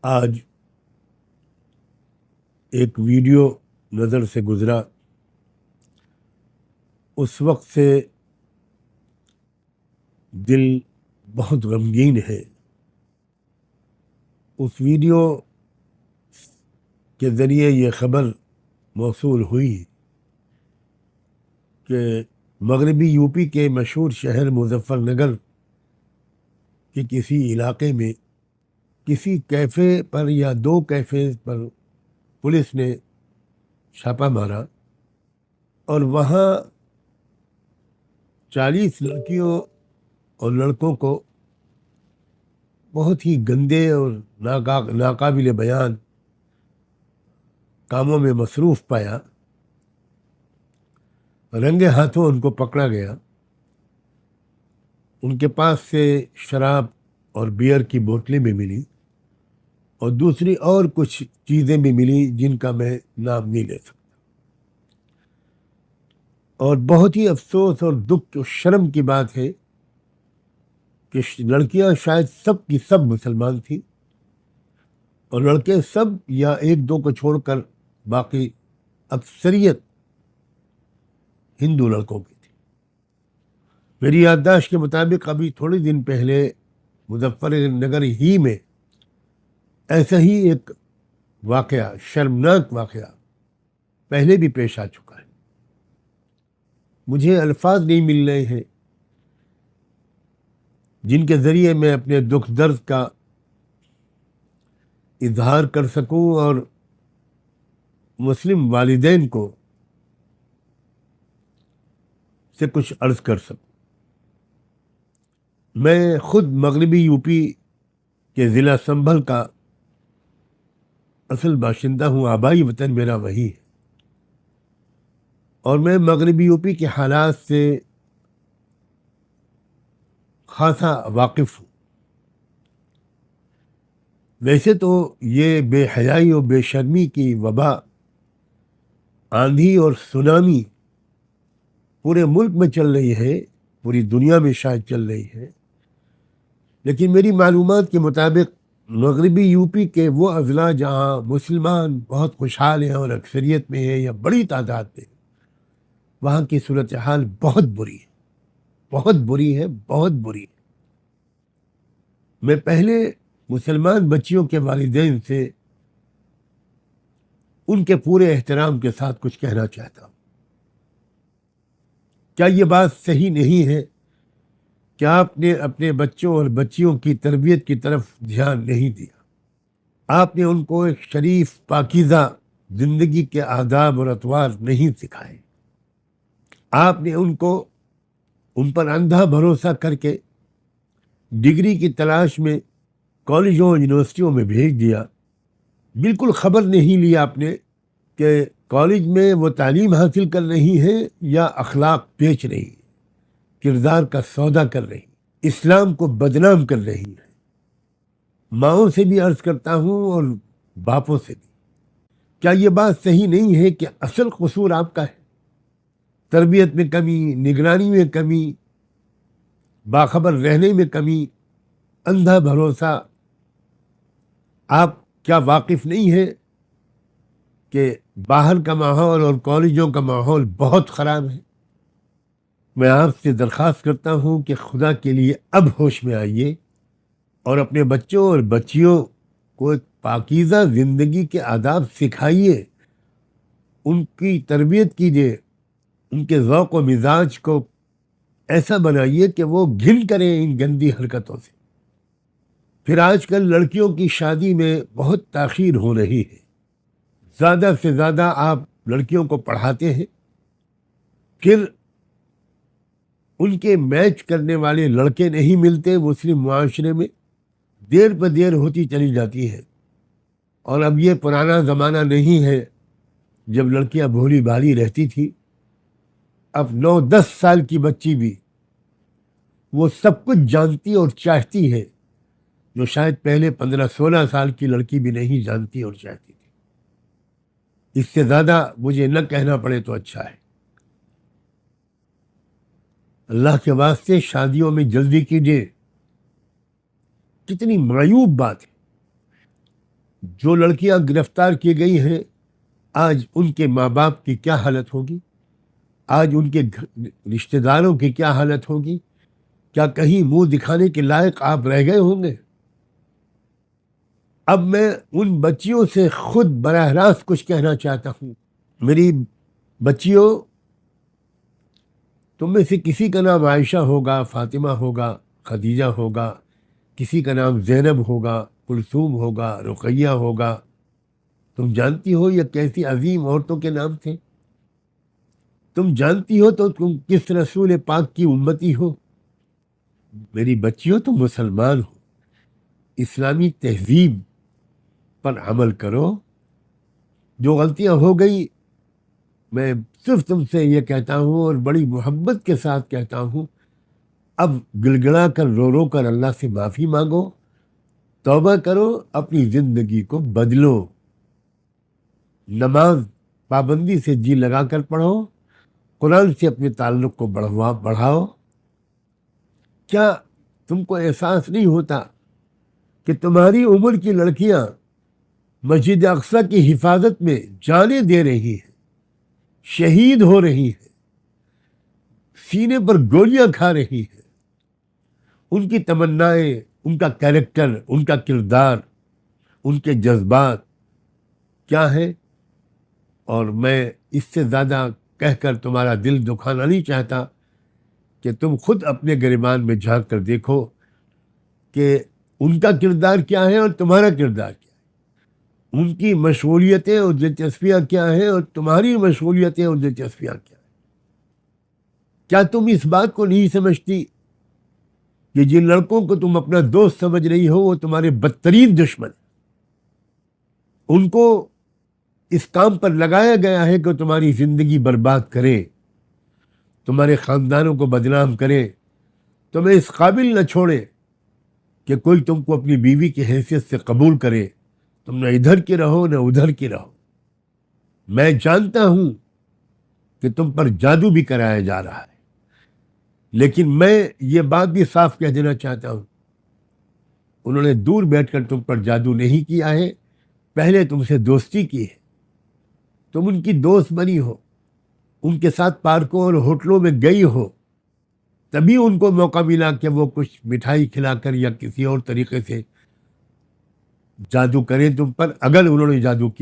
آج ایک ویڈیو نظر سے گزرا، اس وقت سے دل بہت غمگین ہے۔ اس ویڈیو کے ذریعے یہ خبر موصول ہوئی کہ مغربی یو پی کے مشہور شہر مظفر نگر کے کسی علاقے میں کسی کیفے پر یا دو کیفے پر پولیس نے چھاپا مارا اور وہاں 40 لڑکیوں اور لڑکوں کو بہت ہی گندے اور ناقابل بیان کاموں میں مصروف پایا۔ رنگے ہاتھوں ان کو پکڑا گیا، ان کے پاس سے شراب اور بیئر کی بوتلیں بھی ملی اور دوسری اور کچھ چیزیں بھی ملی جن کا میں نام نہیں لے سکتا۔ اور بہت ہی افسوس اور دکھ اور شرم کی بات ہے کہ لڑکیاں شاید سب کی سب مسلمان تھیں اور لڑکے سب یا ایک دو کو چھوڑ کر باقی اکثریت ہندو لڑکوں کی تھی۔ میری یادداشت کے مطابق ابھی تھوڑے دن پہلے مظفر نگر ہی میں ایسا ہی ایک واقعہ، شرمناک واقعہ پہلے بھی پیش آ چکا ہے۔ مجھے الفاظ نہیں مل رہے ہیں جن کے ذریعے میں اپنے دکھ درد کا اظہار کر سکوں اور مسلم والدین کو سے کچھ عرض کر سکوں۔ میں خود مغربی یو پی کے ضلع سنبھل کا اصل باشندہ ہوں، آبائی وطن میرا وہی ہے، اور میں مغربی یو پی کے حالات سے خاصا واقف ہوں۔ ویسے تو یہ بے حیائی اور بے شرمی کی وبا، آندھی اور سونامی پورے ملک میں چل رہی ہے، پوری دنیا میں شاید چل رہی ہے، لیکن میری معلومات کے مطابق مغربی یو پی کے وہ اضلاع جہاں مسلمان بہت خوشحال ہیں اور اکثریت میں ہیں یا بڑی تعداد میں، وہاں کی صورتحال بہت بری ہے، بہت بری ہے، بہت بری ہے۔ میں پہلے مسلمان بچیوں کے والدین سے ان کے پورے احترام کے ساتھ کچھ کہنا چاہتا ہوں۔ کیا یہ بات صحیح نہیں ہے کہ آپ نے اپنے بچوں اور بچیوں کی تربیت کی طرف دھیان نہیں دیا؟ آپ نے ان کو ایک شریف پاکیزہ زندگی کے آداب اور اطوار نہیں سکھائے۔ آپ نے ان پر اندھا بھروسہ کر کے ڈگری کی تلاش میں کالجوں اور یونیورسٹیوں میں بھیج دیا۔ بالکل خبر نہیں لی آپ نے کہ کالج میں وہ تعلیم حاصل کر رہی ہیں یا اخلاق بیچ رہی ہیں، کردار کا سودا کر رہی ہیں، اسلام کو بدنام کر رہی ہیں۔ ماؤں سے بھی عرض کرتا ہوں اور باپوں سے بھی، کیا یہ بات صحیح نہیں ہے کہ اصل قصور آپ کا ہے؟ تربیت میں کمی، نگرانی میں کمی، باخبر رہنے میں کمی، اندھا بھروسہ۔ آپ کیا واقف نہیں ہے کہ باہر کا ماحول اور کالجوں کا ماحول بہت خراب ہے؟ میں آپ سے درخواست کرتا ہوں کہ خدا کے لیے اب ہوش میں آئیے اور اپنے بچوں اور بچیوں کو ایک پاکیزہ زندگی کے آداب سکھائیے، ان کی تربیت کیجیے، ان کے ذوق و مزاج کو ایسا بنائیے کہ وہ گھن کریں ان گندی حرکتوں سے۔ پھر آج کل لڑکیوں کی شادی میں بہت تاخیر ہو رہی ہے، زیادہ سے زیادہ آپ لڑکیوں کو پڑھاتے ہیں، پھر ان کے میچ کرنے والے لڑکے نہیں ملتے مسلم معاشرے میں، دیر پہ دیر ہوتی چلی جاتی ہے۔ اور اب یہ پرانا زمانہ نہیں ہے جب لڑکیاں بھولی بھالی رہتی تھی۔ اب 9-10 سال کی بچی بھی وہ سب کچھ جانتی اور چاہتی ہے جو شاید پہلے 15-16 سال کی لڑکی بھی نہیں جانتی اور چاہتی تھی۔ اس سے زیادہ مجھے نہ کہنا پڑے تو اچھا ہے۔ اللہ کے واسطے شادیوں میں جلدی کیجیے۔ کتنی معیوب بات ہے جو لڑکیاں گرفتار کی گئی ہیں آج ان کے ماں باپ کی کیا حالت ہوگی، آج ان کے رشتہ داروں کی کیا حالت ہوگی؟ کیا کہیں منہ دکھانے کے لائق آپ رہ گئے ہوں گے؟ اب میں ان بچیوں سے خود براہ راست کچھ کہنا چاہتا ہوں۔ میری بچیوں، تم میں سے کسی کا نام عائشہ ہوگا، فاطمہ ہوگا، خدیجہ ہوگا، کسی کا نام زینب ہوگا، کلثوم ہوگا، رقیہ ہوگا۔ تم جانتی ہو یہ کیسی عظیم عورتوں کے نام تھے؟ تم جانتی ہو تو تم کس رسول پاک کی امتی ہو؟ میری بچیوں، تم مسلمان ہو، اسلامی تہذیب پر عمل کرو۔ جو غلطیاں ہو گئی، میں صرف تم سے یہ کہتا ہوں اور بڑی محبت کے ساتھ کہتا ہوں، اب گڑگڑا کر رو رو کر اللہ سے معافی مانگو، توبہ کرو، اپنی زندگی کو بدلو، نماز پابندی سے جی لگا کر پڑھو، قرآن سے اپنے تعلق کو بڑھاؤ۔ کیا تم کو احساس نہیں ہوتا کہ تمہاری عمر کی لڑکیاں مسجد اقصی کی حفاظت میں جانیں دے رہی ہیں، شہید ہو رہی ہیں، سینے پر گولیاں کھا رہی ہیں؟ ان کی تمنائیں، ان کا کیریکٹر، ان کا کردار، ان کے جذبات کیا ہیں؟ اور میں اس سے زیادہ کہہ کر تمہارا دل دکھانا نہیں چاہتا کہ تم خود اپنے گریبان میں جھانک کر دیکھو کہ ان کا کردار کیا ہے اور تمہارا کردار کیا ہے، ان کی مشغولیتیں اور دلچسپیاں کیا ہیں اور تمہاری مشغولیتیں اور دلچسپیاں کیا ہیں۔ کیا تم اس بات کو نہیں سمجھتی کہ جن لڑکوں کو تم اپنا دوست سمجھ رہی ہو وہ تمہارے بدترین دشمن ہیں؟ ان کو اس کام پر لگایا گیا ہے کہ تمہاری زندگی برباد کرے، تمہارے خاندانوں کو بدنام کرے، تمہیں اس قابل نہ چھوڑے کہ کوئی تم کو اپنی بیوی کی حیثیت سے قبول کرے، تم نہ ادھر کی رہو نہ ادھر کی رہو۔ میں جانتا ہوں کہ تم پر جادو بھی کرایا جا رہا ہے، لیکن میں یہ بات بھی صاف کہہ دینا چاہتا ہوں، انہوں نے دور بیٹھ کر تم پر جادو نہیں کیا ہے، پہلے تم سے دوستی کی ہے، تم ان کی دوست بنی ہو، ان کے ساتھ پارکوں اور ہوٹلوں میں گئی ہو، تبھی ان کو موقع ملا کہ وہ کچھ مٹھائی کھلا کر یا کسی اور طریقے سے جادو کریں تم پر، اگر انہوں نے جادو کیا۔